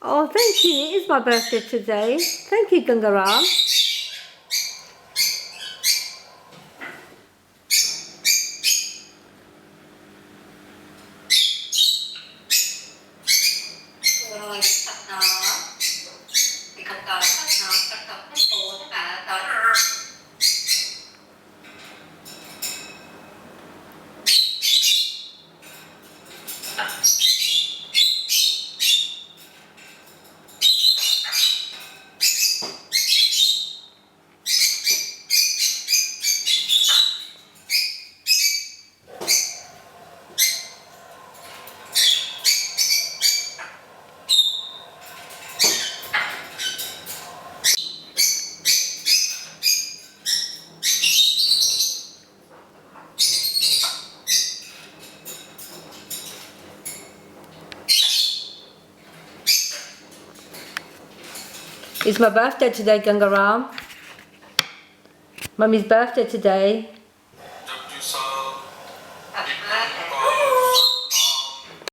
Oh, thank you. It is my birthday today. Thank you, Gangaram. Rồi tập nó thì cặp cờ nó cặp cặp hết tổ tất cả tới It's my birthday today, Gangaram. Mummy's birthday today. Happy birthday.